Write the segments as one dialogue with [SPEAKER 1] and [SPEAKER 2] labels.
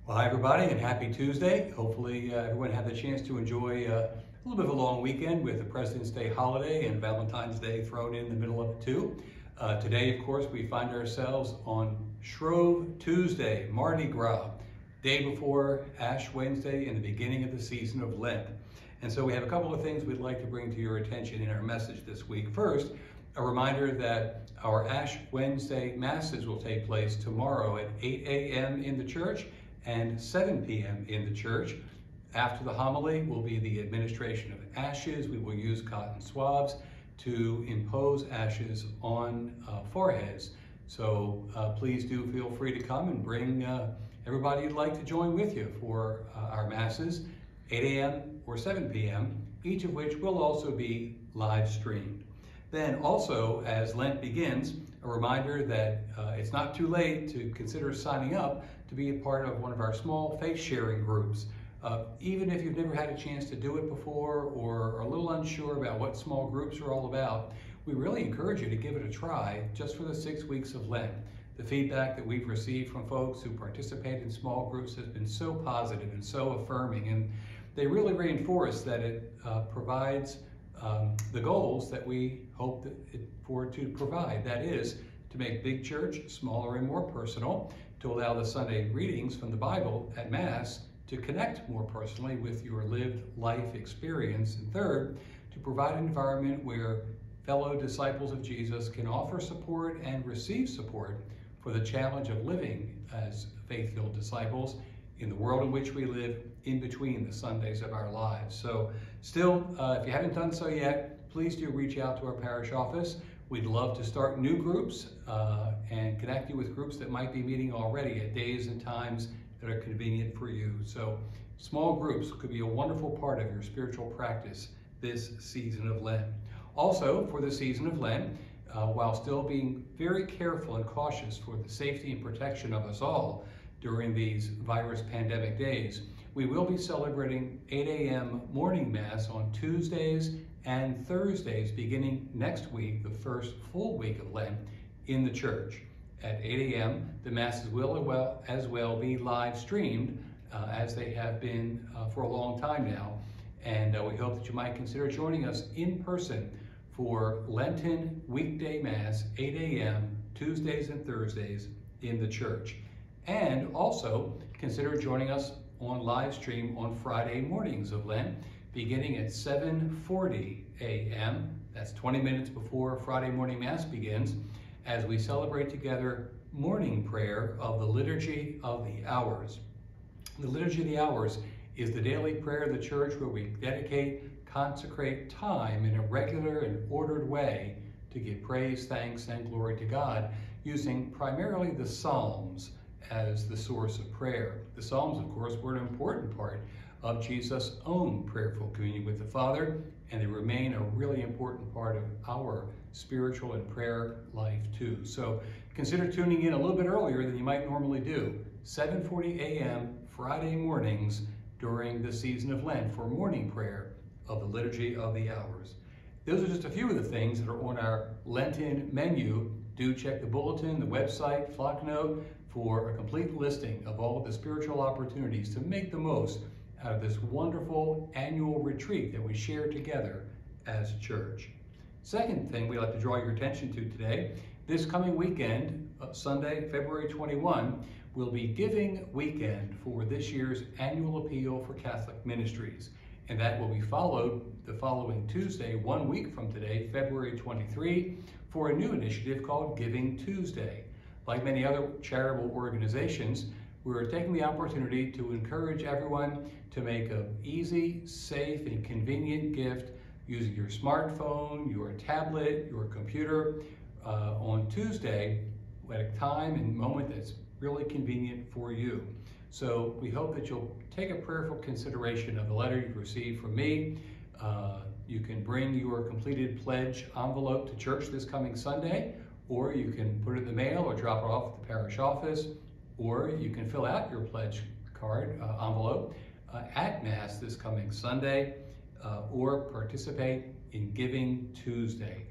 [SPEAKER 1] Well, hi everybody, and happy Tuesday. Hopefully everyone had the chance to enjoy a little bit of a long weekend with the President's Day holiday and Valentine's Day thrown in the middle of it too. Today, of course, we find ourselves on Shrove Tuesday, Mardi Gras, day before Ash Wednesday and the beginning of the season of Lent. And so we have a couple of things we'd like to bring to your attention in our message this week. First, a reminder that our Ash Wednesday Masses will take place tomorrow at 8 a.m. in the church and 7 p.m. in the church. After the homily will be the administration of ashes. We will use cotton swabs to impose ashes on foreheads. So please do feel free to come and bring everybody you'd like to join with you for our Masses, 8 a.m. or 7 p.m., each of which will also be live streamed. Then also, as Lent begins, a reminder that it's not too late to consider signing up to be a part of one of our small faith-sharing groups. Even if you've never had a chance to do it before or are a little unsure about what small groups are all about, we really encourage you to give it a try just for the 6 weeks of Lent. The feedback that we've received from folks who participate in small groups has been so positive and so affirming, and they really reinforce that it provides the goals that we hope for it to provide. That is, to make Big Church smaller and more personal, to allow the Sunday readings from the Bible at Mass to connect more personally with your lived life experience. And third, to provide an environment where fellow disciples of Jesus can offer support and receive support for the challenge of living as faith-filled disciples in the world in which we live in between the Sundays of our lives. So still, if you haven't done so yet, please do reach out to our parish office. We'd love to start new groups and connect you with groups that might be meeting already at days and times that are convenient for you. So small groups could be a wonderful part of your spiritual practice this season of Lent. Also, for the season of Lent, while still being very careful and cautious for the safety and protection of us all during these virus pandemic days, we will be celebrating 8 a.m. morning Mass on Tuesdays and Thursdays beginning next week, the first full week of Lent, in the church. At 8 a.m., the Masses will as well be live streamed as they have been for a long time now. And we hope that you might consider joining us in person for Lenten weekday Mass, 8 a.m., Tuesdays and Thursdays in the church. And also consider joining us on live stream on Friday mornings of Lent, beginning at 7:40 a.m. That's 20 minutes before Friday morning Mass begins, as we celebrate together morning prayer of the Liturgy of the Hours. The Liturgy of the Hours is the daily prayer of the church where we dedicate, consecrate time in a regular and ordered way to give praise, thanks, and glory to God, using primarily the Psalms as the source of prayer. The Psalms, of course, were an important part of Jesus' own prayerful communion with the Father, and they remain a really important part of our spiritual and prayer life too. So consider tuning in a little bit earlier than you might normally do, 7:40 a.m. Friday mornings during the season of Lent for morning prayer of the Liturgy of the Hours. Those are just a few of the things that are on our Lenten menu. Do check the bulletin, the website, Flocknote, for a complete listing of all of the spiritual opportunities to make the most out of this wonderful annual retreat that we share together as a church. Second thing we'd like to draw your attention to today, this coming weekend, Sunday, February 21, will be Giving Weekend for this year's annual appeal for Catholic ministries. And that will be followed the following Tuesday, 1 week from today, February 23, for a new initiative called Giving Tuesday. Like many other charitable organizations, we're taking the opportunity to encourage everyone to make an easy, safe, and convenient gift using your smartphone, your tablet, your computer on Tuesday at a time and moment that's really convenient for you. So we hope that you'll take a prayerful consideration of the letter you've received from me. You can bring your completed pledge envelope to church this coming Sunday, or you can put it in the mail or drop it off at the parish office, or you can fill out your pledge card envelope at Mass this coming Sunday, or participate in Giving Tuesday.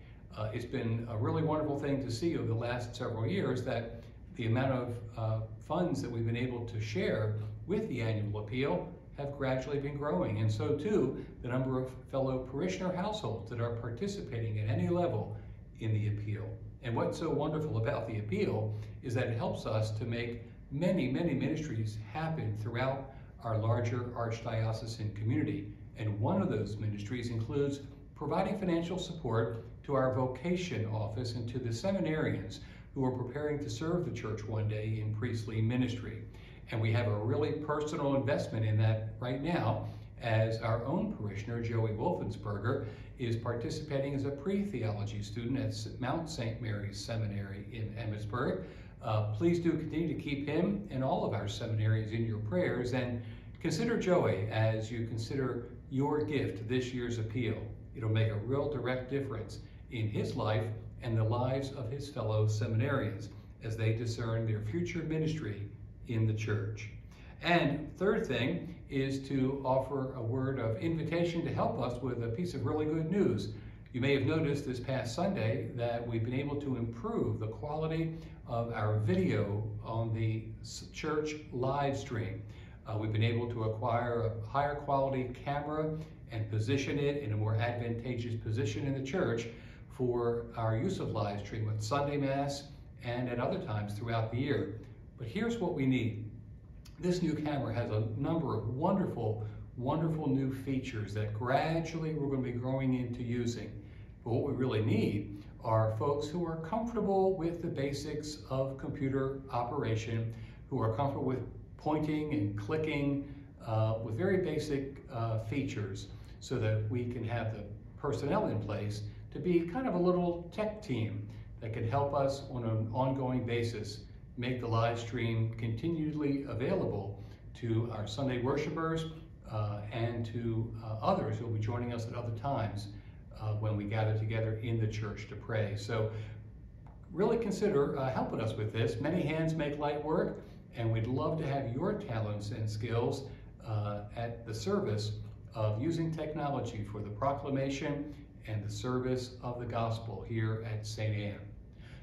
[SPEAKER 1] It's been a really wonderful thing to see over the last several years that the amount of funds that we've been able to share with the annual appeal have gradually been growing, and so too the number of fellow parishioner households that are participating at any level in the appeal. And what's so wonderful about the appeal is that it helps us to make many ministries happen throughout our larger archdiocesan community. And one of those ministries includes providing financial support to our vocation office and to the seminarians who are preparing to serve the church one day in priestly ministry. And we have a really personal investment in that right now, as our own parishioner, Joey Wolfensberger, is participating as a pre-theology student at Mount St. Mary's Seminary in Emmitsburg. Please do continue to keep him and all of our seminaries in your prayers, and consider Joey as you consider your gift to this year's appeal. It'll make a real direct difference in his life and the lives of his fellow seminarians as they discern their future ministry in the church. And third thing is to offer a word of invitation to help us with a piece of really good news. You may have noticed this past Sunday that we've been able to improve the quality of our video on the church live stream. We've been able to acquire a higher quality camera and position it in a more advantageous position in the church for our use of live stream at Sunday Mass and at other times throughout the year. But here's what we need. This new camera has a number of wonderful new features that gradually we're going to be growing into using. But what we really need are folks who are comfortable with the basics of computer operation, who are comfortable with pointing and clicking with very basic features, so that we can have the personnel in place to be kind of a little tech team that can help us on an ongoing basis make the live stream continually available to our Sunday worshipers and to others who will be joining us at other times when we gather together in the church to pray. So really consider helping us with this. Many hands make light work, and we'd love to have your talents and skills at the service of using technology for the proclamation and the service of the gospel here at St. Anne.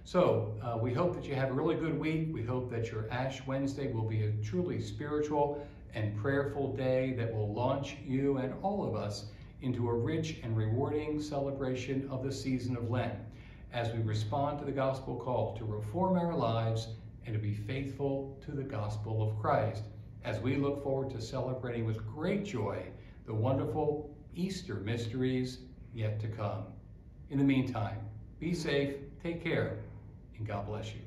[SPEAKER 1] So we hope that you have a really good week. We hope that your Ash Wednesday will be a truly spiritual and prayerful day that will launch you and all of us into a rich and rewarding celebration of the season of Lent as we respond to the gospel call to reform our lives and to be faithful to the gospel of Christ, as we look forward to celebrating with great joy the wonderful Easter mysteries yet to come. In the meantime, be safe, take care, and God bless you.